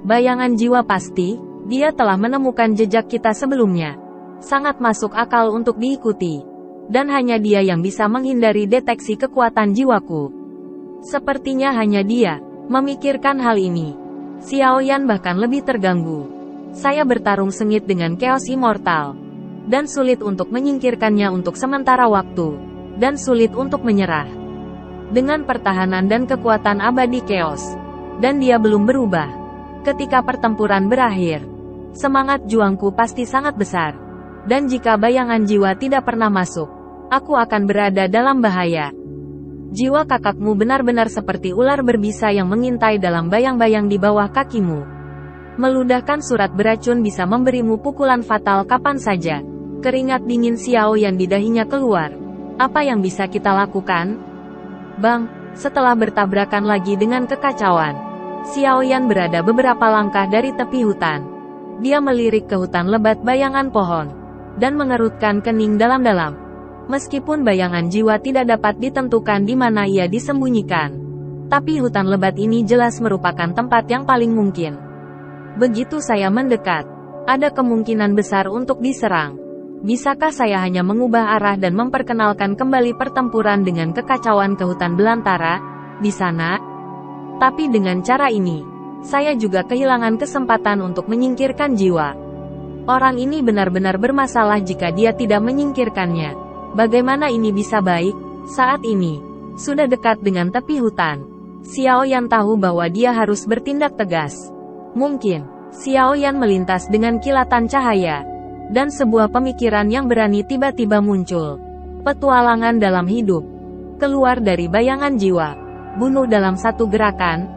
Bayangan jiwa pasti, dia telah menemukan jejak kita sebelumnya. Sangat masuk akal untuk diikuti. Dan hanya dia yang bisa menghindari deteksi kekuatan jiwaku. Sepertinya hanya dia memikirkan hal ini. Xiaoyan bahkan lebih terganggu. Saya bertarung sengit dengan Chaos Immortal. Dan sulit untuk menyingkirkannya untuk sementara waktu. Dan sulit untuk menyerah. Dengan pertahanan dan kekuatan abadi Chaos. Dan dia belum berubah. Ketika pertempuran berakhir, semangat juangku pasti sangat besar. Dan jika bayangan jiwa tidak pernah masuk, aku akan berada dalam bahaya. Jiwa kakakmu benar-benar seperti ular berbisa yang mengintai dalam bayang-bayang di bawah kakimu. Meludahkan surat beracun bisa memberimu pukulan fatal kapan saja. Keringat dingin Xiaoyan di dahinya keluar. Apa yang bisa kita lakukan? Bang, setelah bertabrakan lagi dengan kekacauan, Xiaoyan berada beberapa langkah dari tepi hutan. Dia melirik ke hutan lebat bayangan pohon, dan mengerutkan kening dalam-dalam. Meskipun bayangan jiwa tidak dapat ditentukan di mana ia disembunyikan. Tapi hutan lebat ini jelas merupakan tempat yang paling mungkin. Begitu saya mendekat, ada kemungkinan besar untuk diserang. Bisakah saya hanya mengubah arah dan memperkenalkan kembali pertempuran dengan kekacauan ke hutan belantara, di sana? Tapi dengan cara ini, saya juga kehilangan kesempatan untuk menyingkirkan jiwa. Orang ini benar-benar bermasalah jika dia tidak menyingkirkannya. Bagaimana ini bisa baik? Saat ini, sudah dekat dengan tepi hutan. Xiaoyan tahu bahwa dia harus bertindak tegas. Mungkin, Xiaoyan melintas dengan kilatan cahaya. Dan sebuah pemikiran yang berani tiba-tiba muncul. Petualangan dalam hidup. Keluar dari bayangan jiwa. Bunuh dalam satu gerakan.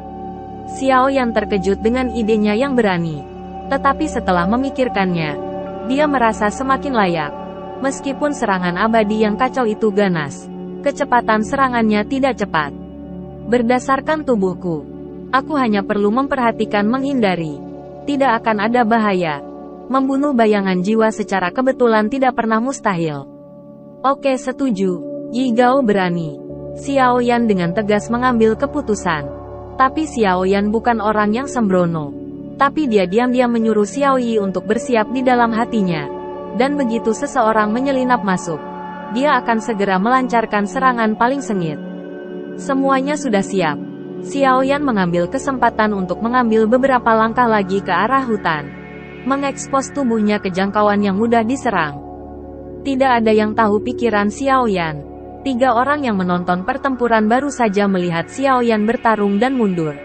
Xiaoyan terkejut dengan idenya yang berani. Tetapi setelah memikirkannya, dia merasa semakin layak. Meskipun serangan abadi yang kacau itu ganas, kecepatan serangannya tidak cepat. Berdasarkan tubuhku, aku hanya perlu memperhatikan menghindari. Tidak akan ada bahaya. Membunuh bayangan jiwa secara kebetulan tidak pernah mustahil. Oke, setuju. Yi Gao berani. Xiaoyan dengan tegas mengambil keputusan. Tapi Xiaoyan bukan orang yang sembrono. Tapi dia diam-diam menyuruh Xiao Yi untuk bersiap di dalam hatinya. Dan begitu seseorang menyelinap masuk, dia akan segera melancarkan serangan paling sengit. Semuanya sudah siap. Xiaoyan mengambil kesempatan untuk mengambil beberapa langkah lagi ke arah hutan. Mengekspos tubuhnya ke jangkauan yang mudah diserang. Tidak ada yang tahu pikiran Xiaoyan. 3 orang yang menonton pertempuran baru saja melihat Xiaoyan bertarung dan mundur.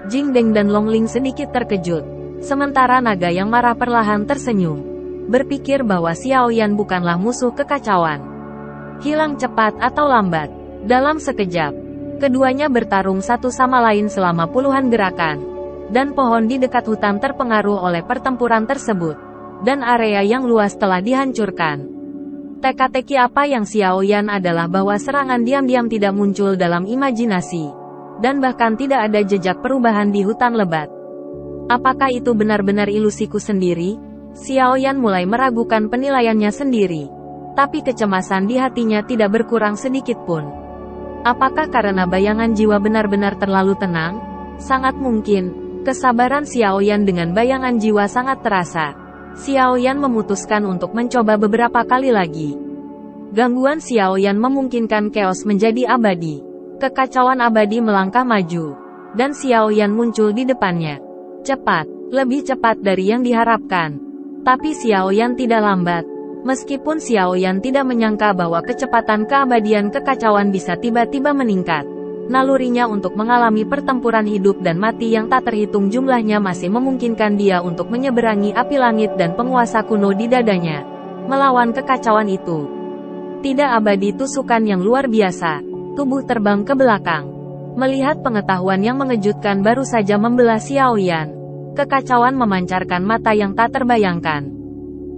Jing Deng dan Long Ling sedikit terkejut. Sementara naga yang marah perlahan tersenyum. Berpikir bahwa Xiaoyan bukanlah musuh kekacauan. Hilang cepat atau lambat. Dalam sekejap, keduanya bertarung satu sama lain selama puluhan gerakan. Dan pohon di dekat hutan terpengaruh oleh pertempuran tersebut. Dan area yang luas telah dihancurkan. Teka-teki apa yang Xiaoyan adalah bahwa serangan diam-diam tidak muncul dalam imajinasi. Dan bahkan tidak ada jejak perubahan di hutan lebat. Apakah itu benar-benar ilusiku sendiri? Xiaoyan mulai meragukan penilaiannya sendiri. Tapi kecemasan di hatinya tidak berkurang sedikit pun. Apakah karena bayangan jiwa benar-benar terlalu tenang? Sangat mungkin. Kesabaran Xiaoyan dengan bayangan jiwa sangat terasa. Xiaoyan memutuskan untuk mencoba beberapa kali lagi. Gangguan Xiaoyan memungkinkan Chaos menjadi abadi. Kekacauan abadi melangkah maju. Dan Xiaoyan muncul di depannya. Cepat, lebih cepat dari yang diharapkan. Tapi Xiaoyan tidak lambat. Meskipun Xiaoyan tidak menyangka bahwa kecepatan keabadian kekacauan bisa tiba-tiba meningkat. Nalurinya untuk mengalami pertempuran hidup dan mati yang tak terhitung jumlahnya masih memungkinkan dia untuk menyeberangi api langit dan penguasa kuno di dadanya. Melawan kekacauan itu. Tidak abadi tusukan yang luar biasa. Tubuh terbang ke belakang. Melihat pengetahuan yang mengejutkan baru saja membelah Xiaoyan. Kekacauan memancarkan mata yang tak terbayangkan.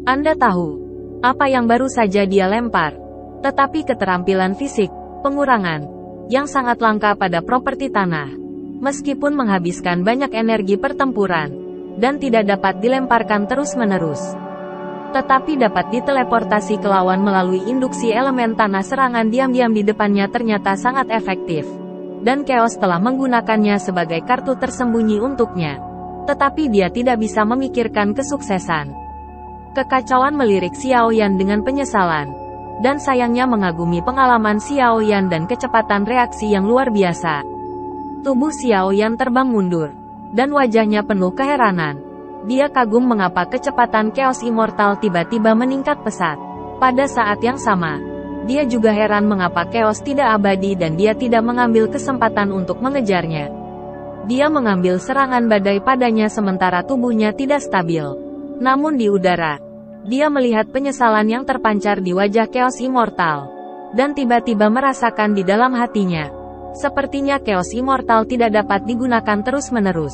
Anda tahu apa yang baru saja dia lempar. Tetapi keterampilan fisik, pengurangan, yang sangat langka pada properti tanah. Meskipun menghabiskan banyak energi pertempuran, dan tidak dapat dilemparkan terus-menerus. Tetapi dapat diteleportasi ke lawan melalui induksi elemen tanah. Serangan diam-diam di depannya ternyata sangat efektif. Dan Chaos telah menggunakannya sebagai kartu tersembunyi untuknya. Tetapi dia tidak bisa memikirkan kesuksesan. Kekacauan melirik Xiao Yan dengan penyesalan. Dan sayangnya mengagumi pengalaman Xiao Yan dan kecepatan reaksi yang luar biasa. Tubuh Xiao Yan terbang mundur. Dan wajahnya penuh keheranan. Dia kagum mengapa kecepatan Chaos Immortal tiba-tiba meningkat pesat. Pada saat yang sama, dia juga heran mengapa Chaos tidak abadi dan dia tidak mengambil kesempatan untuk mengejarnya. Dia mengambil serangan badai padanya sementara tubuhnya tidak stabil. Namun di udara, dia melihat penyesalan yang terpancar di wajah Chaos Immortal. Dan tiba-tiba merasakan di dalam hatinya. Sepertinya Chaos Immortal tidak dapat digunakan terus-menerus.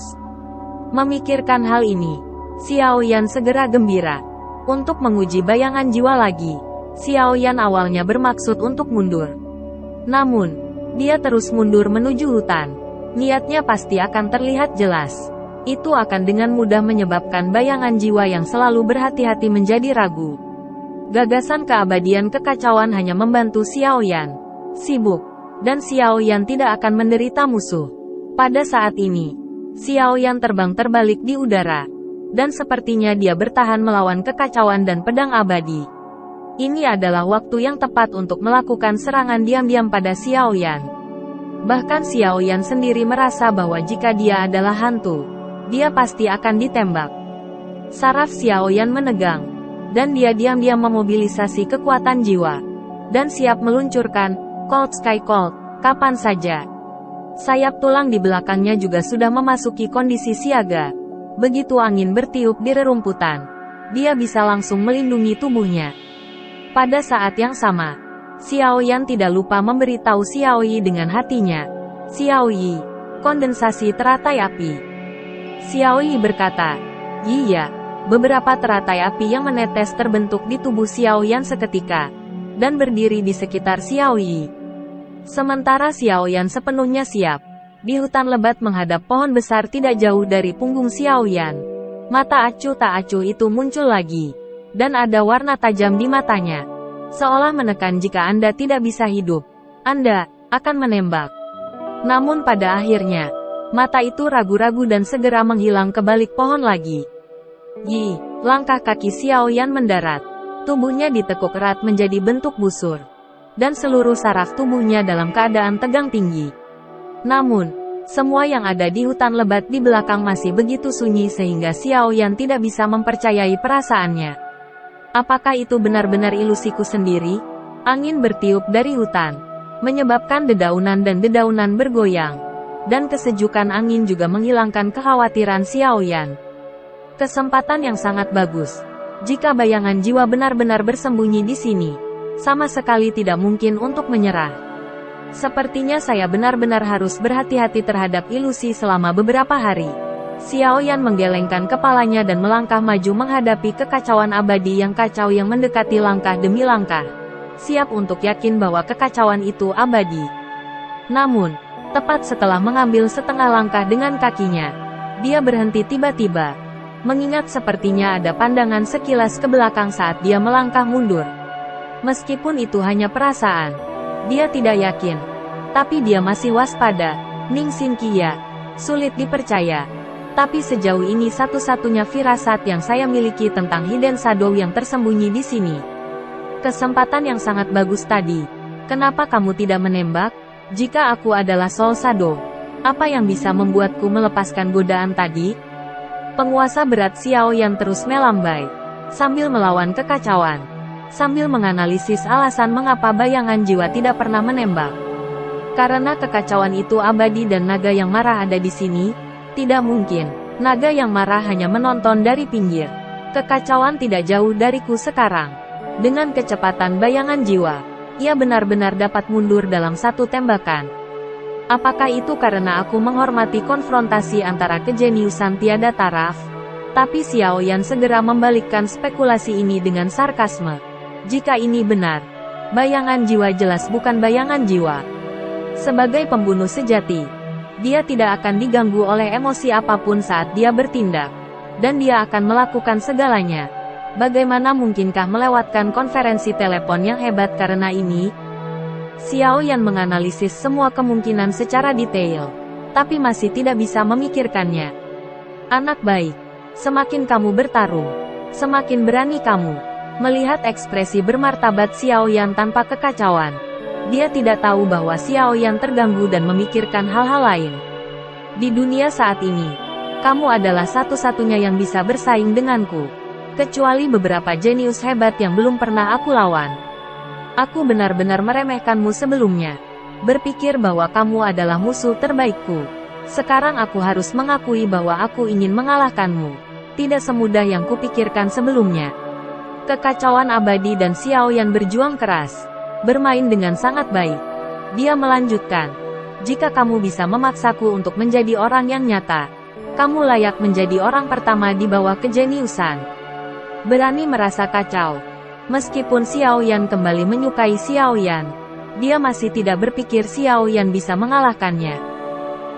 Memikirkan hal ini, Xiao Yan segera gembira. Untuk menguji bayangan jiwa lagi, Xiao Yan awalnya bermaksud untuk mundur. Namun, dia terus mundur menuju hutan. Niatnya pasti akan terlihat jelas. Itu akan dengan mudah menyebabkan bayangan jiwa yang selalu berhati-hati menjadi ragu. Gagasan keabadian kekacauan hanya membantu Xiao Yan sibuk, dan Xiao Yan tidak akan menderita musuh. Pada saat ini, Xiao Yan terbang terbalik di udara. Dan sepertinya dia bertahan melawan kekacauan dan pedang abadi. Ini adalah waktu yang tepat untuk melakukan serangan diam-diam pada Xiao Yan. Bahkan Xiao Yan sendiri merasa bahwa jika dia adalah hantu, dia pasti akan ditembak. Saraf Xiao Yan menegang. Dan dia diam-diam memobilisasi kekuatan jiwa. Dan siap meluncurkan Cold Sky Cold kapan saja. Sayap tulang di belakangnya juga sudah memasuki kondisi siaga. Begitu angin bertiup di rerumputan, dia bisa langsung melindungi tubuhnya. Pada saat yang sama, Xiao Yan tidak lupa memberitahu Xiao Yi dengan hatinya. Xiao Yi, kondensasi teratai api. Xiao Yi berkata, "Iya." Beberapa teratai api yang menetes terbentuk di tubuh Xiao Yan seketika, dan berdiri di sekitar Xiao Yi. Sementara Xiao Yan sepenuhnya siap. Di hutan lebat menghadap pohon besar tidak jauh dari punggung Xiao Yan. Mata acuh tak acuh itu muncul lagi. Dan ada warna tajam di matanya. Seolah menekan jika Anda tidak bisa hidup, Anda akan menembak. Namun pada akhirnya, mata itu ragu-ragu dan segera menghilang ke balik pohon lagi. Yi, langkah kaki Xiao Yan mendarat. Tubuhnya ditekuk erat menjadi bentuk busur. Dan seluruh saraf tubuhnya dalam keadaan tegang tinggi. Namun, semua yang ada di hutan lebat di belakang masih begitu sunyi sehingga Xiao Yan tidak bisa mempercayai perasaannya. Apakah itu benar-benar ilusiku sendiri? Angin bertiup dari hutan, menyebabkan dedaunan dan dedaunan bergoyang. Dan kesejukan angin juga menghilangkan kekhawatiran Xiao Yan. Kesempatan yang sangat bagus. Jika bayangan jiwa benar-benar bersembunyi di sini, sama sekali tidak mungkin untuk menyerah. Sepertinya saya benar-benar harus berhati-hati terhadap ilusi selama beberapa hari. Xiao Yan menggelengkan kepalanya dan melangkah maju menghadapi kekacauan abadi yang kacau yang mendekati langkah demi langkah. Siap untuk yakin bahwa kekacauan itu abadi. Namun, tepat setelah mengambil setengah langkah dengan kakinya, dia berhenti tiba-tiba. Mengingat sepertinya ada pandangan sekilas ke belakang saat dia melangkah mundur. Meskipun itu hanya perasaan, dia tidak yakin. Tapi dia masih waspada. Ning Xin Qia, sulit dipercaya. Tapi sejauh ini satu-satunya firasat yang saya miliki tentang Hidden Shadow yang tersembunyi di sini. Kesempatan yang sangat bagus tadi. Kenapa kamu tidak menembak? Jika aku adalah Soul Shadow, apa yang bisa membuatku melepaskan godaan tadi? Penguasa berat Xiao yang terus melambai, sambil melawan kekacauan. Sambil menganalisis alasan mengapa bayangan jiwa tidak pernah menembak. Karena kekacauan itu abadi dan naga yang marah ada di sini? Tidak mungkin. Naga yang marah hanya menonton dari pinggir. Kekacauan tidak jauh dariku sekarang. Dengan kecepatan bayangan jiwa, ia benar-benar dapat mundur dalam satu tembakan. Apakah itu karena aku menghormati konfrontasi antara kejeniusan tiada taraf? Tapi Xiao Yan segera membalikkan spekulasi ini dengan sarkasme. Jika ini benar, bayangan jiwa jelas bukan bayangan jiwa. Sebagai pembunuh sejati, dia tidak akan diganggu oleh emosi apapun saat dia bertindak. Dan dia akan melakukan segalanya. Bagaimana mungkinkah melewatkan konferensi telepon yang hebat karena ini? Xiao Yan menganalisis semua kemungkinan secara detail, tapi masih tidak bisa memikirkannya. Anak baik, semakin kamu bertarung, semakin berani kamu. Melihat ekspresi bermartabat Xiaoyan tanpa kekacauan, dia tidak tahu bahwa Xiaoyan terganggu dan memikirkan hal-hal lain. Di dunia saat ini, kamu adalah satu-satunya yang bisa bersaing denganku. Kecuali beberapa jenius hebat yang belum pernah aku lawan. Aku benar-benar meremehkanmu sebelumnya. Berpikir bahwa kamu adalah musuh terbaikku. Sekarang aku harus mengakui bahwa aku ingin mengalahkanmu. Tidak semudah yang kupikirkan sebelumnya. Kekacauan abadi dan Xiaoyan berjuang keras. Bermain dengan sangat baik. Dia melanjutkan. Jika kamu bisa memaksaku untuk menjadi orang yang nyata, kamu layak menjadi orang pertama di bawah kejeniusan. Berani merasa kacau. Meskipun Xiaoyan kembali menyukai Xiaoyan, dia masih tidak berpikir Xiaoyan bisa mengalahkannya.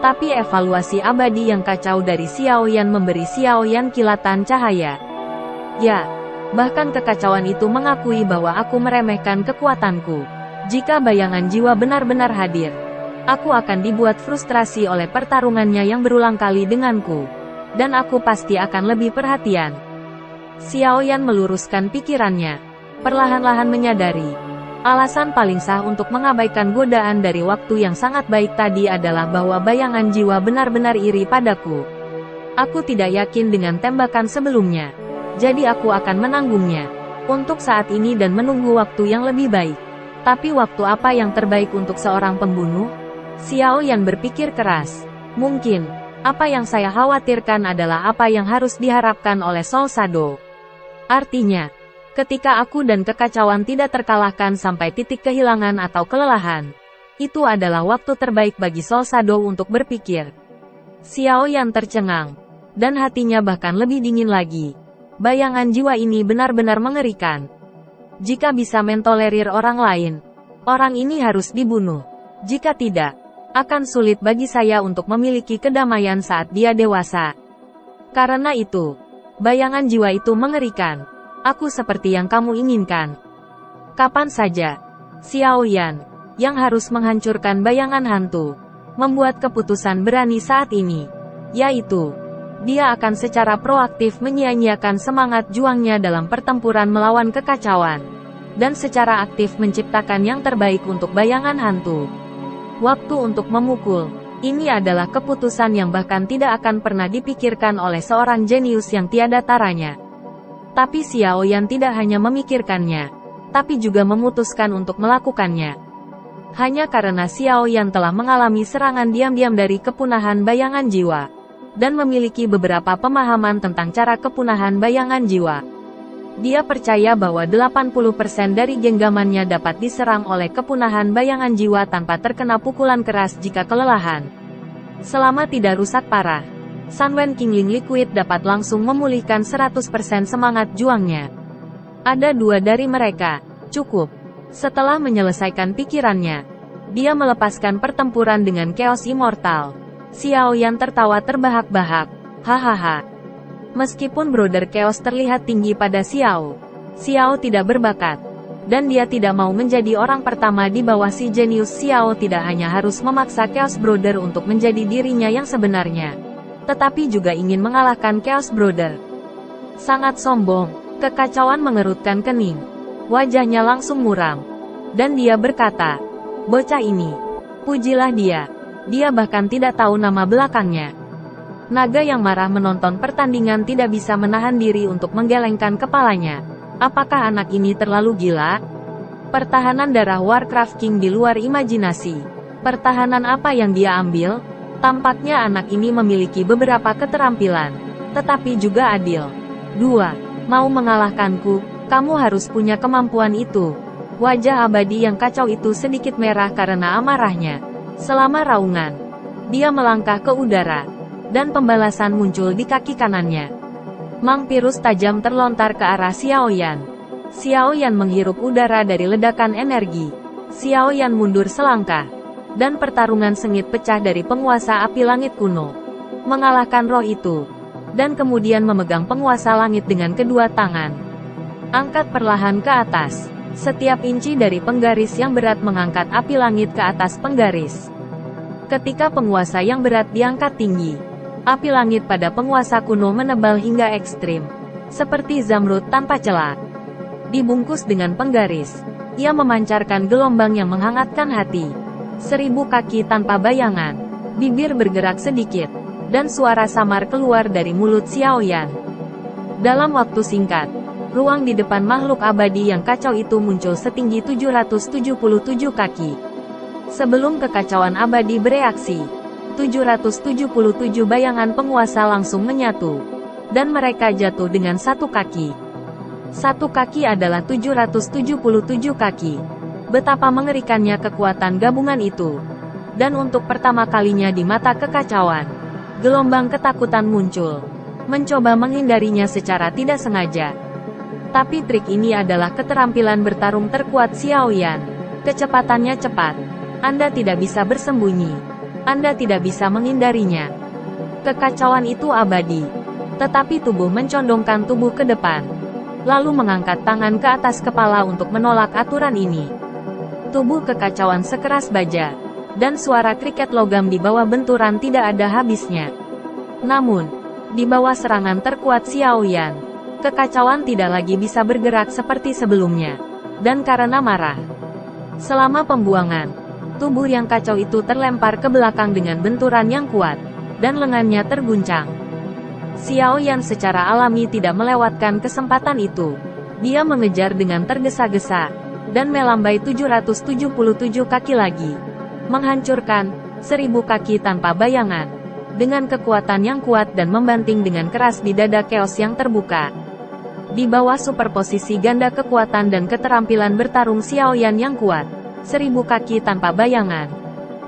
Tapi evaluasi abadi yang kacau dari Xiaoyan memberi Xiaoyan kilatan cahaya. Ya, bahkan kekacauan itu mengakui bahwa aku meremehkan kekuatanku. Jika bayangan jiwa benar-benar hadir, aku akan dibuat frustrasi oleh pertarungannya yang berulang kali denganku. Dan aku pasti akan lebih perhatian. Xiaoyan meluruskan pikirannya. Perlahan-lahan menyadari. Alasan paling sah untuk mengabaikan godaan dari waktu yang sangat baik tadi adalah bahwa bayangan jiwa benar-benar iri padaku. Aku tidak yakin dengan tembakan sebelumnya. Jadi aku akan menanggungnya. Untuk saat ini dan menunggu waktu yang lebih baik. Tapi waktu apa yang terbaik untuk seorang pembunuh? Xiaoyan berpikir keras. Mungkin, apa yang saya khawatirkan adalah apa yang harus diharapkan oleh Soul Shadow. Artinya, ketika aku dan kekacauan tidak terkalahkan sampai titik kehilangan atau kelelahan, itu adalah waktu terbaik bagi Soul Shadow untuk berpikir. Xiaoyan tercengang, dan hatinya bahkan lebih dingin lagi. Bayangan jiwa ini benar-benar mengerikan. Jika bisa mentolerir orang lain, orang ini harus dibunuh. Jika tidak, akan sulit bagi saya untuk memiliki kedamaian saat dia dewasa. Karena itu, bayangan jiwa itu mengerikan. Aku seperti yang kamu inginkan. Kapan saja, Xiaoyan, yang harus menghancurkan bayangan hantu, membuat keputusan berani saat ini, yaitu, dia akan secara proaktif menyia-nyiakan semangat juangnya dalam pertempuran melawan kekacauan, dan secara aktif menciptakan yang terbaik untuk bayangan hantu. Waktu untuk memukul, ini adalah keputusan yang bahkan tidak akan pernah dipikirkan oleh seorang jenius yang tiada taranya. Tapi Xiaoyan tidak hanya memikirkannya, tapi juga memutuskan untuk melakukannya. Hanya karena Xiaoyan telah mengalami serangan diam-diam dari kepunahan bayangan jiwa, dan memiliki beberapa pemahaman tentang cara kepunahan bayangan jiwa. Dia percaya bahwa 80% dari genggamannya dapat diserang oleh kepunahan bayangan jiwa tanpa terkena pukulan keras jika kelelahan. Selama tidak rusak parah, Sunwen Qingling Liquid dapat langsung memulihkan 100% semangat juangnya. Ada dua dari mereka, cukup. Setelah menyelesaikan pikirannya, dia melepaskan pertempuran dengan Chaos Immortal. Xiaoyan tertawa terbahak-bahak. Hahaha. Meskipun Brother Chaos terlihat tinggi pada Xiao tidak berbakat. Dan dia tidak mau menjadi orang pertama di bawah si jenius. Xiao tidak hanya harus memaksa Chaos Brother untuk menjadi dirinya yang sebenarnya, tetapi juga ingin mengalahkan Chaos Brother. Sangat sombong, kekacauan mengerutkan kening. Wajahnya langsung muram. Dan dia berkata, bocah ini, pujilah dia. Dia bahkan tidak tahu nama belakangnya. Naga yang marah menonton pertandingan tidak bisa menahan diri untuk menggelengkan kepalanya. Apakah anak ini terlalu gila? Pertahanan darah Warcraft King di luar imajinasi. Pertahanan apa yang dia ambil? Tampaknya anak ini memiliki beberapa keterampilan, tetapi juga adil. 2. Mau mengalahkanku, kamu harus punya kemampuan itu. Wajah abadi yang kacau itu sedikit merah karena amarahnya. Selama raungan, dia melangkah ke udara, dan pembalasan muncul di kaki kanannya. Mangpirus tajam terlontar ke arah Xiaoyan. Xiaoyan menghirup udara dari ledakan energi. Xiaoyan mundur selangkah, dan pertarungan sengit pecah dari penguasa api langit kuno, mengalahkan roh itu, dan kemudian memegang penguasa langit dengan kedua tangan. Angkat perlahan ke atas. Setiap inci dari penggaris yang berat mengangkat api langit ke atas penggaris. Ketika penguasa yang berat diangkat tinggi, Api langit pada penguasa kuno menebal hingga ekstrim, seperti zamrud tanpa celah. Dibungkus dengan penggaris, ia memancarkan gelombang yang menghangatkan hati. 1000 kaki tanpa bayangan, bibir bergerak sedikit, dan suara samar keluar dari mulut Xiaoyan. Dalam waktu singkat, ruang di depan makhluk abadi yang kacau itu muncul setinggi 777 kaki. Sebelum kekacauan abadi bereaksi, 777 bayangan penguasa langsung menyatu, dan mereka jatuh dengan satu kaki. Satu kaki adalah 777 kaki. Betapa mengerikannya kekuatan gabungan itu. Dan untuk pertama kalinya di mata kekacauan, gelombang ketakutan muncul, mencoba menghindarinya secara tidak sengaja. Tapi trik ini adalah keterampilan bertarung terkuat Xiaoyan. Kecepatannya cepat. Anda tidak bisa bersembunyi. Anda tidak bisa menghindarinya. Kekacauan itu abadi. Tetapi tubuh mencondongkan tubuh ke depan, lalu mengangkat tangan ke atas kepala untuk menolak aturan ini. Tubuh kekacauan sekeras baja, dan suara kriket logam di bawah benturan tidak ada habisnya. Namun, di bawah serangan terkuat Xiaoyan, kekacauan tidak lagi bisa bergerak seperti sebelumnya. Dan karena marah, selama pembuangan, tubuh yang kacau itu terlempar ke belakang dengan benturan yang kuat, dan lengannya terguncang. Xiaoyan secara alami tidak melewatkan kesempatan itu. Dia mengejar dengan tergesa-gesa, dan melambai 777 kaki lagi. Menghancurkan 1000 kaki tanpa bayangan, dengan kekuatan yang kuat dan membanting dengan keras di dada Chaos yang terbuka. Di bawah superposisi ganda kekuatan dan keterampilan bertarung Xiaoyan yang kuat, 1000 kaki tanpa bayangan,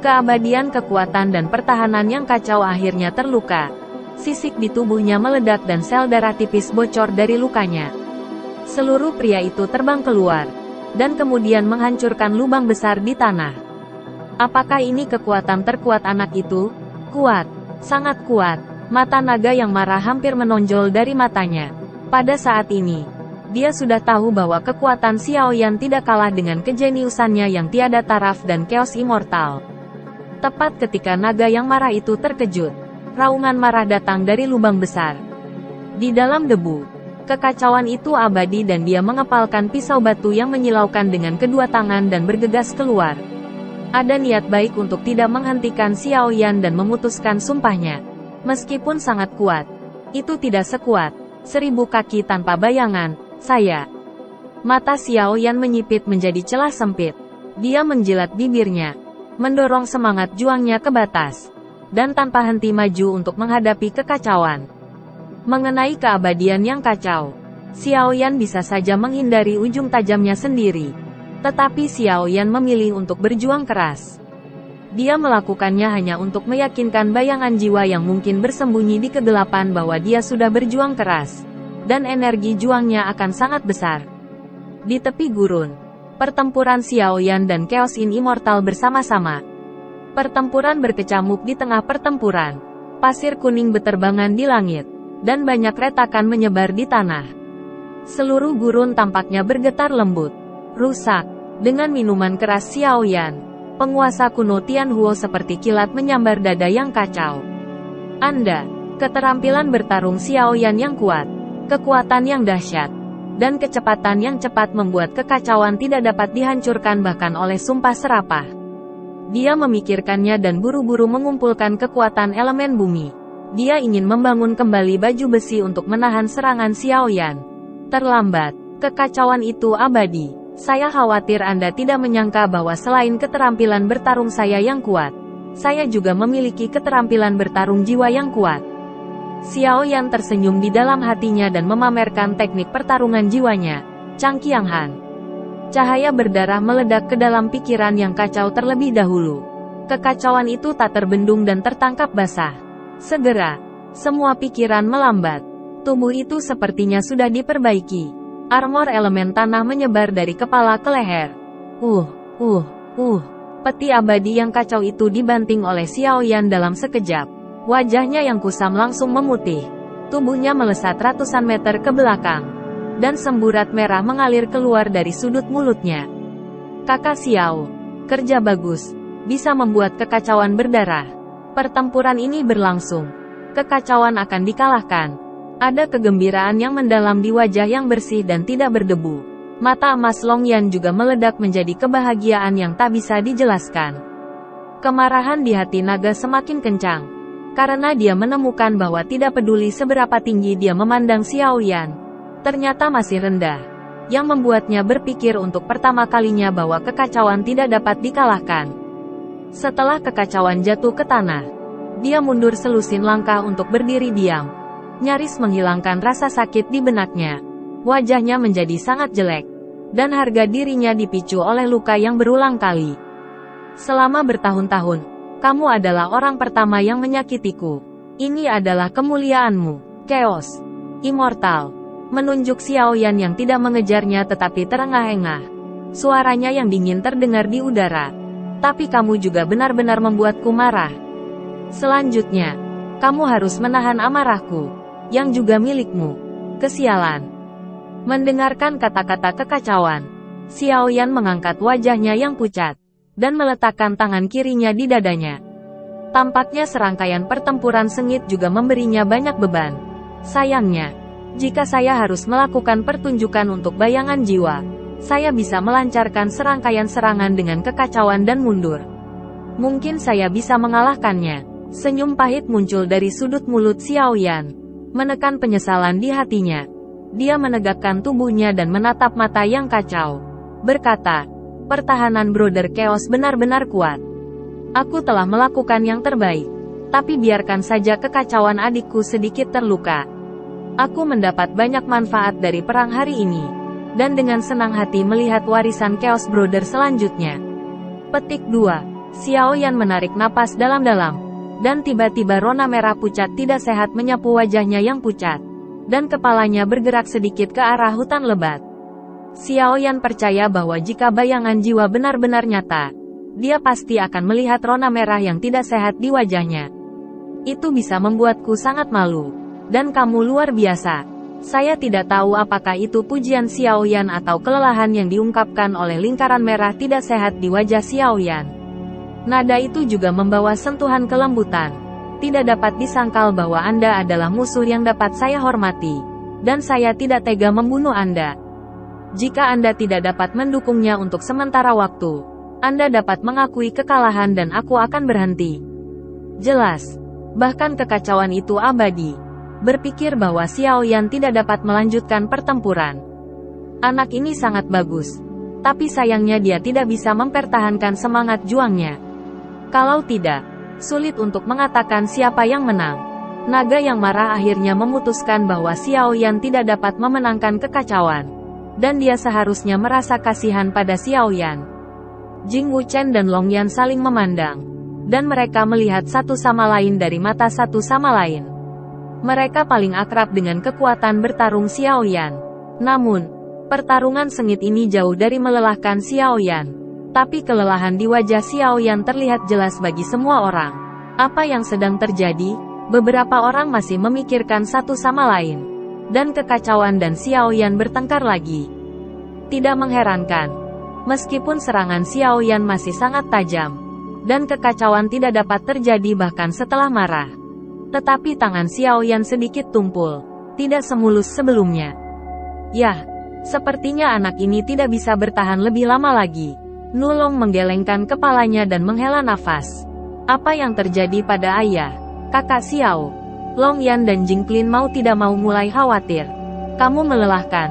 keabadian kekuatan dan pertahanan yang kacau akhirnya terluka. Sisik di tubuhnya meledak dan sel darah tipis bocor dari lukanya. Seluruh pria itu terbang keluar, dan kemudian menghancurkan lubang besar di tanah. Apakah ini kekuatan terkuat anak itu? Kuat, sangat kuat. Mata naga yang marah hampir menonjol dari matanya. Pada saat ini, dia sudah tahu bahwa kekuatan Xiaoyan tidak kalah dengan kejeniusannya yang tiada taraf dan Chaos Immortal. Tepat ketika naga yang marah itu terkejut, raungan marah datang dari lubang besar. Di dalam debu, kekacauan itu abadi dan dia mengepalkan pisau batu yang menyilaukan dengan kedua tangan dan bergegas keluar. Ada niat baik untuk tidak menghentikan Xiaoyan dan memutuskan sumpahnya. Meskipun sangat kuat, itu tidak sekuat 1000 kaki tanpa bayangan, saya. Mata Xiaoyan menyipit menjadi celah sempit. Dia menjilat bibirnya, mendorong semangat juangnya ke batas, dan tanpa henti maju untuk menghadapi kekacauan. Mengenai keabadian yang kacau, Xiaoyan bisa saja menghindari ujung tajamnya sendiri. Tetapi Xiaoyan memilih untuk berjuang keras. Dia melakukannya hanya untuk meyakinkan bayangan jiwa yang mungkin bersembunyi di kegelapan bahwa dia sudah berjuang keras, dan energi juangnya akan sangat besar. Di tepi gurun, pertempuran Xiaoyan dan Chaos Immortal bersama-sama. Pertempuran berkecamuk di tengah pertempuran. Pasir kuning beterbangan di langit, dan banyak retakan menyebar di tanah. Seluruh gurun tampaknya bergetar lembut, rusak. Dengan minuman keras Xiaoyan, penguasa kuno Tianhuo seperti kilat menyambar dada yang kacau. Anda, keterampilan bertarung Xiaoyan yang kuat, kekuatan yang dahsyat, dan kecepatan yang cepat membuat kekacauan tidak dapat dihancurkan bahkan oleh sumpah serapah. Dia memikirkannya dan buru-buru mengumpulkan kekuatan elemen bumi. Dia ingin membangun kembali baju besi untuk menahan serangan Xiaoyan. Terlambat, kekacauan itu abadi. Saya khawatir Anda tidak menyangka bahwa selain keterampilan bertarung saya yang kuat, saya juga memiliki keterampilan bertarung jiwa yang kuat. Xiaoyan tersenyum di dalam hatinya dan memamerkan teknik pertarungan jiwanya, Chang Qianghan. Cahaya berdarah meledak ke dalam pikiran yang kacau terlebih dahulu. Kekacauan itu tak terbendung dan tertangkap basah. Segera, semua pikiran melambat. Tubuh itu sepertinya sudah diperbaiki. Armor elemen tanah menyebar dari kepala ke leher. Peti abadi yang kacau itu dibanting oleh Xiaoyan dalam sekejap. Wajahnya yang kusam langsung memutih. Tubuhnya melesat ratusan meter ke belakang. Dan semburat merah mengalir keluar dari sudut mulutnya. Kakak Xiao, kerja bagus. Bisa membuat kekacauan berdarah. Pertempuran ini berlangsung Kekacauan akan dikalahkan. Ada kegembiraan yang mendalam di wajah yang bersih dan tidak berdebu. Mata emas Long Yan juga meledak menjadi kebahagiaan yang tak bisa dijelaskan. Kemarahan di hati naga semakin kencang. Karena dia menemukan bahwa tidak peduli seberapa tinggi dia memandang Xiao Yan, ternyata masih rendah. Yang membuatnya berpikir untuk pertama kalinya bahwa kekacauan tidak dapat dikalahkan. Setelah kekacauan jatuh ke tanah, dia mundur selusin langkah untuk berdiri diam. Nyaris menghilangkan rasa sakit di benaknya. Wajahnya menjadi sangat jelek. Dan harga dirinya dipicu oleh luka yang berulang kali. Selama bertahun-tahun, kamu adalah orang pertama yang menyakitiku. Ini adalah kemuliaanmu, Chaos Immortal. Menunjuk Xiao Yan yang tidak mengejarnya tetapi terengah-engah. Suaranya yang dingin terdengar di udara. Tapi kamu juga benar-benar membuatku marah. Selanjutnya, kamu harus menahan amarahku, yang juga milikmu. Kesialan. Mendengarkan kata-kata kekacauan, Xiao Yan mengangkat wajahnya yang pucat, dan meletakkan tangan kirinya di dadanya. Tampaknya serangkaian pertempuran sengit juga memberinya banyak beban. Sayangnya, jika saya harus melakukan pertunjukan untuk bayangan jiwa, saya bisa melancarkan serangkaian serangan dengan kekacauan dan mundur. Mungkin saya bisa mengalahkannya. Senyum pahit muncul dari sudut mulut Xiao Yan. Menekan penyesalan di hatinya. Dia menegakkan tubuhnya dan menatap mata yang kacau. Berkata, pertahanan Brother Chaos benar-benar kuat. Aku telah melakukan yang terbaik. Tapi biarkan saja kekacauan adikku sedikit terluka. Aku mendapat banyak manfaat dari perang hari ini. Dan dengan senang hati melihat warisan Chaos Brother selanjutnya. Petik 2. Xiao Yan menarik napas dalam-dalam. Dan tiba-tiba rona merah pucat tidak sehat menyapu wajahnya yang pucat. Dan kepalanya bergerak sedikit ke arah hutan lebat. Xiao Yan percaya bahwa jika bayangan jiwa benar-benar nyata, dia pasti akan melihat rona merah yang tidak sehat di wajahnya. Itu bisa membuatku sangat malu. Dan kamu luar biasa. Saya tidak tahu apakah itu pujian Xiao Yan atau kelelahan yang diungkapkan oleh lingkaran merah tidak sehat di wajah Xiao Yan. Nada itu juga membawa sentuhan kelembutan. Tidak dapat disangkal bahwa Anda adalah musuh yang dapat saya hormati. Dan saya tidak tega membunuh Anda. Jika Anda tidak dapat mendukungnya untuk sementara waktu, Anda dapat mengakui kekalahan dan aku akan berhenti. Jelas. Bahkan kekacauan itu abadi. Berpikir bahwa Xiao Yan tidak dapat melanjutkan pertempuran. Anak ini sangat bagus. Tapi sayangnya dia tidak bisa mempertahankan semangat juangnya. Kalau tidak, sulit untuk mengatakan siapa yang menang. Naga yang marah akhirnya memutuskan bahwa Xiao Yan tidak dapat memenangkan kekacauan. Dan dia seharusnya merasa kasihan pada Xiao Yan. Jing Wuchen dan Long Yan saling memandang. Dan mereka melihat satu sama lain dari mata satu sama lain. Mereka paling akrab dengan kekuatan bertarung Xiao Yan. Namun, pertarungan sengit ini jauh dari melelahkan Xiao Yan. Tapi kelelahan di wajah Xiao Yan terlihat jelas bagi semua orang. Apa yang sedang terjadi? Beberapa orang masih memikirkan satu sama lain. Dan kekacauan dan Xiao Yan bertengkar lagi. Tidak mengherankan. Meskipun serangan Xiao Yan masih sangat tajam. Dan kekacauan tidak dapat terjadi bahkan setelah marah. Tetapi tangan Xiao Yan sedikit tumpul. Tidak semulus sebelumnya. Yah, sepertinya anak ini tidak bisa bertahan lebih lama lagi. Nulong menggelengkan kepalanya dan menghela nafas. Apa yang terjadi pada ayah, kakak Xiao? Long Yan dan Jing Qin mau tidak mau mulai khawatir. Kamu melelahkan.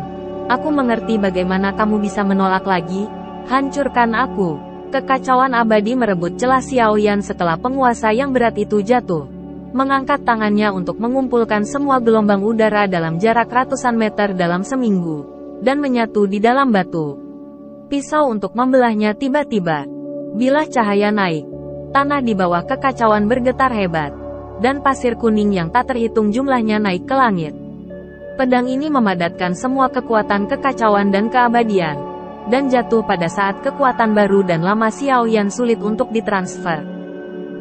Aku mengerti bagaimana kamu bisa menolak lagi. Hancurkan aku. Kekacauan abadi merebut celah Xiao Yan setelah penguasa yang berat itu jatuh. Mengangkat tangannya untuk mengumpulkan semua gelombang udara dalam jarak ratusan meter dalam seminggu. Dan menyatu di dalam batu. Pisau untuk membelahnya tiba-tiba. Bilah cahaya naik. Tanah di bawah kekacauan bergetar hebat. Dan pasir kuning yang tak terhitung jumlahnya naik ke langit. Pedang ini memadatkan semua kekuatan kekacauan dan keabadian. Dan jatuh pada saat kekuatan baru dan lama Xiao Yan sulit untuk ditransfer.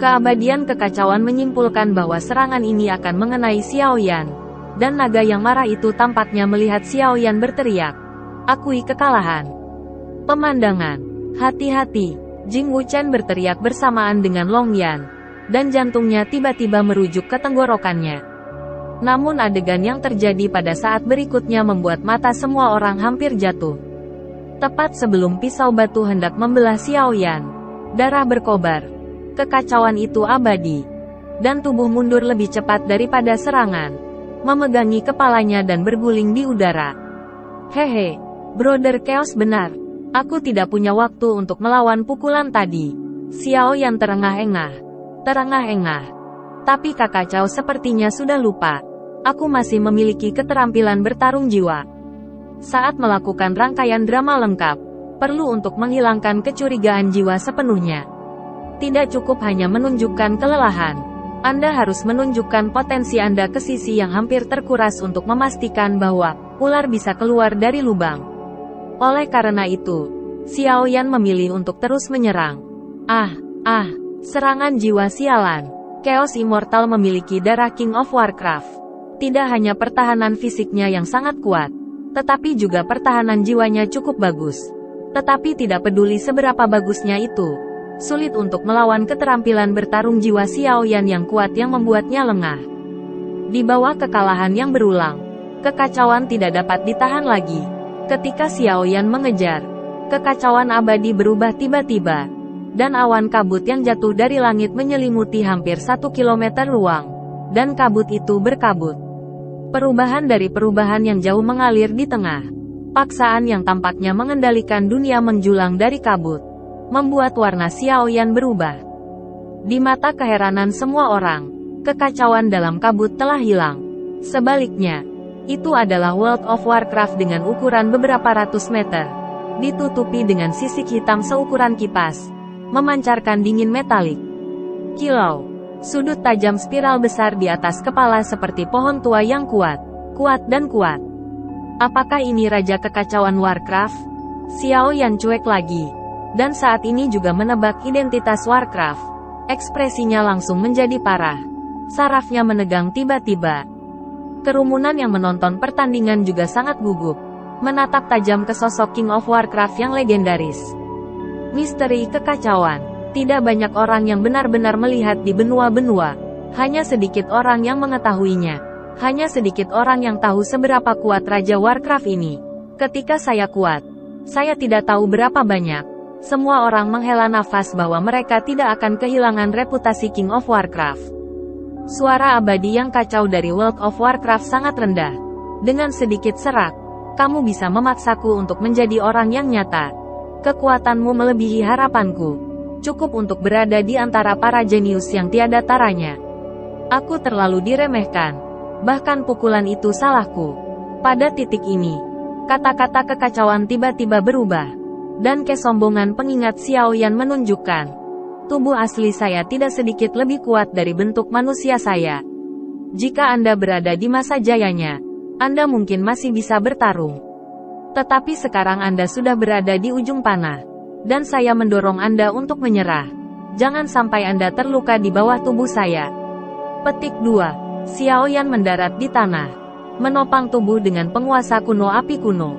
Keabadian kekacauan menyimpulkan bahwa serangan ini akan mengenai Xiao Yan. Dan naga yang marah itu tampaknya melihat Xiao Yan berteriak. Akui kekalahan. Pemandangan. Hati-hati. Jing Wuchen berteriak bersamaan dengan Long Yan. dan jantungnya tiba-tiba merujuk ke tenggorokannya. Namun adegan yang terjadi pada saat berikutnya membuat mata semua orang hampir jatuh. Tepat sebelum pisau batu hendak membelah Xiaoyan, darah berkobar. Kekacauan itu abadi. Dan tubuh mundur lebih cepat daripada serangan, memegangi kepalanya dan berguling di udara. Hehe, Brother Chaos benar. Aku tidak punya waktu untuk melawan pukulan tadi. Xiaoyan terengah-engah. Tapi kakak Cao sepertinya sudah lupa. Aku masih memiliki keterampilan bertarung jiwa. Saat melakukan rangkaian drama lengkap, perlu untuk menghilangkan kecurigaan jiwa sepenuhnya. Tidak cukup hanya menunjukkan kelelahan. Anda harus menunjukkan potensi Anda ke sisi yang hampir terkuras untuk memastikan bahwa ular bisa keluar dari lubang. Oleh karena itu, Xiaoyan memilih untuk terus menyerang. Serangan jiwa sialan. Chaos Immortal memiliki darah King of Warcraft. Tidak hanya pertahanan fisiknya yang sangat kuat, tetapi juga pertahanan jiwanya cukup bagus. Tetapi tidak peduli seberapa bagusnya itu, sulit untuk melawan keterampilan bertarung jiwa Xiaoyan yang kuat yang membuatnya lengah. Di bawah kekalahan yang berulang, kekacauan tidak dapat ditahan lagi. Ketika Xiaoyan mengejar, kekacauan abadi berubah tiba-tiba, dan awan kabut yang jatuh dari langit menyelimuti hampir 1 kilometer ruang, dan kabut itu berkabut. Perubahan dari perubahan yang jauh mengalir di tengah. Paksaan yang tampaknya mengendalikan dunia menjulang dari kabut, membuat warna Xiaoyan berubah. Di mata keheranan semua orang, kekacauan dalam kabut telah hilang. Sebaliknya, itu adalah World of Warcraft dengan ukuran beberapa ratus meter, ditutupi dengan sisik hitam seukuran kipas, memancarkan dingin metalik. Kilau. Sudut tajam spiral besar di atas kepala seperti pohon tua yang kuat dan kuat. Apakah ini Raja Kekacauan Warcraft? Xiaoyan cuek lagi. Dan saat ini juga menebak identitas Warcraft. Ekspresinya langsung menjadi parah. Sarafnya menegang tiba-tiba. Kerumunan yang menonton pertandingan juga sangat gugup, menatap tajam ke sosok King of Warcraft yang legendaris. Misteri kekacauan. Tidak banyak orang yang benar-benar melihat di benua-benua. Hanya sedikit orang yang mengetahuinya. Hanya sedikit orang yang tahu seberapa kuat Raja Warcraft ini. Ketika saya kuat, saya tidak tahu berapa banyak. Semua orang menghela nafas bahwa mereka tidak akan kehilangan reputasi King of Warcraft. Suara abadi yang kacau dari World of Warcraft sangat rendah. Dengan sedikit serak, kamu bisa memaksaku untuk menjadi orang yang nyata. Kekuatanmu melebihi harapanku. Cukup untuk berada di antara para jenius yang tiada taranya. Aku terlalu diremehkan. Bahkan pukulan itu salahku. Pada titik ini, kata-kata kekacauan tiba-tiba berubah. Dan kesombongan pengingat Xiaoyan menunjukkan, tubuh asli saya tidak sedikit lebih kuat dari bentuk manusia saya. Jika Anda berada di masa jayanya, Anda mungkin masih bisa bertarung. Tetapi sekarang Anda sudah berada di ujung panah. Dan saya mendorong Anda untuk menyerah. Jangan sampai Anda terluka di bawah tubuh saya. Petik 2. Xiaoyan mendarat di tanah, menopang tubuh dengan penguasa kuno api kuno,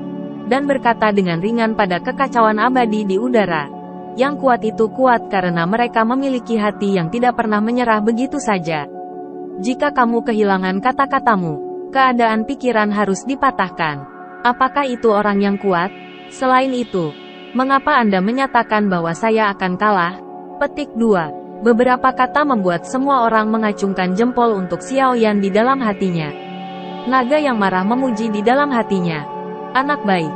dan berkata dengan ringan pada kekacauan abadi di udara. Yang kuat itu kuat karena mereka memiliki hati yang tidak pernah menyerah begitu saja. Jika kamu kehilangan kata-katamu, keadaan pikiran harus dipatahkan. Apakah itu orang yang kuat? Selain itu, mengapa Anda menyatakan bahwa saya akan kalah? Petik 2. Beberapa kata membuat semua orang mengacungkan jempol untuk Xiaoyan di dalam hatinya. Naga yang marah memuji di dalam hatinya. Anak baik.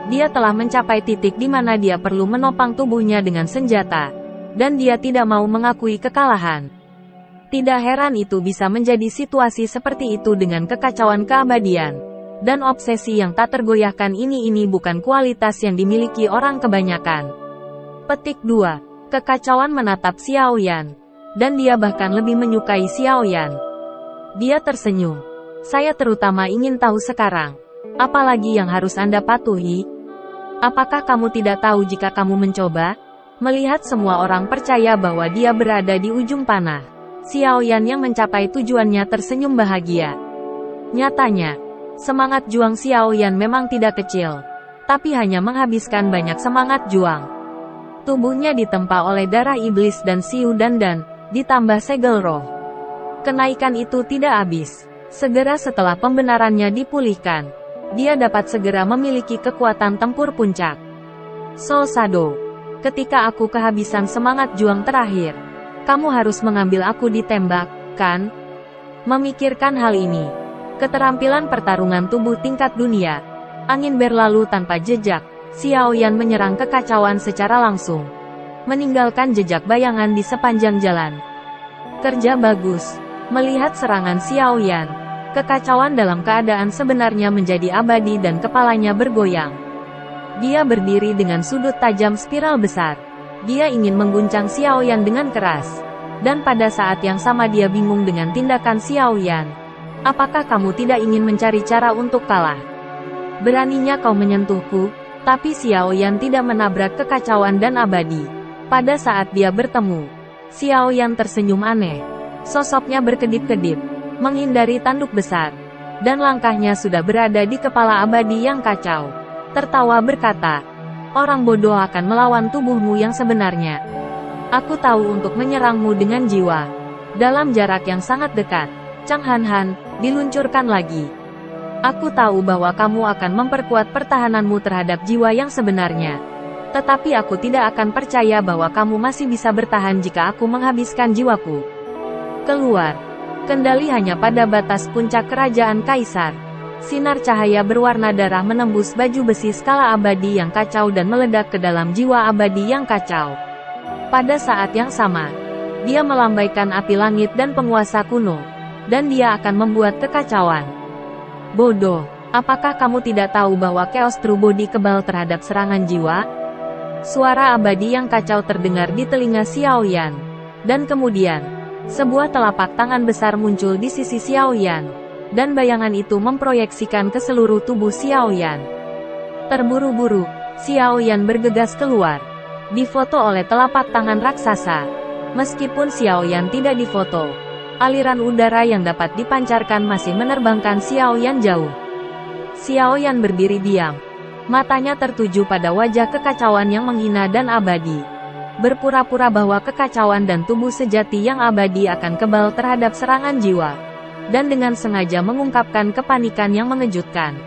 Dia telah mencapai titik di mana dia perlu menopang tubuhnya dengan senjata. Dan dia tidak mau mengakui kekalahan. Tidak heran itu bisa menjadi situasi seperti itu dengan kekacauan keabadian. Dan obsesi yang tak tergoyahkan ini bukan kualitas yang dimiliki orang kebanyakan. Petik 2. Kekacauan menatap Xiaoyan. Dan dia bahkan lebih menyukai Xiaoyan. Dia tersenyum. Saya terutama ingin tahu sekarang. Apalagi yang harus Anda patuhi? Apakah kamu tidak tahu jika kamu mencoba? Melihat semua orang percaya bahwa dia berada di ujung panah. Xiaoyan yang mencapai tujuannya tersenyum bahagia. Nyatanya, semangat juang Xiaoyan memang tidak kecil, tapi hanya menghabiskan banyak semangat juang. Tubuhnya ditempa oleh darah iblis dan Siu Dandan, ditambah segel roh. Kenaikan itu tidak habis. Segera setelah pembenarannya dipulihkan, dia dapat segera memiliki kekuatan tempur puncak. Soul Shadow, ketika aku kehabisan semangat juang terakhir, kamu harus mengambil aku ditembak, kan? Memikirkan hal ini, keterampilan pertarungan tubuh tingkat dunia, angin berlalu tanpa jejak, Xiao Yan menyerang kekacauan secara langsung, meninggalkan jejak bayangan di sepanjang jalan. Kerja bagus. Melihat serangan Xiao Yan, kekacauan dalam keadaan sebenarnya menjadi abadi dan kepalanya bergoyang. Dia berdiri dengan sudut tajam spiral besar. Dia ingin mengguncang Xiao Yan dengan keras. Dan pada saat yang sama dia bingung dengan tindakan Xiao Yan. Apakah kamu tidak ingin mencari cara untuk kalah? Beraninya kau menyentuhku, tapi Xiao Yan tidak menabrak kekacauan dan abadi. Pada saat dia bertemu, Xiao Yan tersenyum aneh. Sosoknya berkedip-kedip, menghindari tanduk besar, dan langkahnya sudah berada di kepala abadi yang kacau. Tertawa berkata, orang bodoh akan melawan tubuhmu yang sebenarnya. Aku tahu untuk menyerangmu dengan jiwa. Dalam jarak yang sangat dekat, Chang Han Han diluncurkan lagi. Aku tahu bahwa kamu akan memperkuat pertahananmu terhadap jiwa yang sebenarnya. Tetapi aku tidak akan percaya bahwa kamu masih bisa bertahan jika aku menghabiskan jiwaku. Keluar. Kendali hanya pada batas puncak kerajaan Kaisar. Sinar cahaya berwarna darah menembus baju besi skala abadi yang kacau dan meledak ke dalam jiwa abadi yang kacau. Pada saat yang sama, dia melambaikan api langit dan penguasa kuno. Dan dia akan membuat kekacauan. Bodoh, apakah kamu tidak tahu bahwa Chaos True Body kebal terhadap serangan jiwa? Suara abadi yang kacau terdengar di telinga Xiao Yan. Dan kemudian, sebuah telapak tangan besar muncul di sisi Xiao Yan, dan bayangan itu memproyeksikan ke seluruh tubuh Xiao Yan. Terburu-buru, Xiao Yan bergegas keluar, difoto oleh telapak tangan raksasa. Meskipun Xiao Yan tidak difoto, aliran udara yang dapat dipancarkan masih menerbangkan Xiao Yan jauh. Xiao Yan berdiri diam, matanya tertuju pada wajah kekacauan yang menghina dan abadi. Berpura-pura bahwa kekacauan dan tubuh sejati yang abadi akan kebal terhadap serangan jiwa. Dan dengan sengaja mengungkapkan kepanikan yang mengejutkan.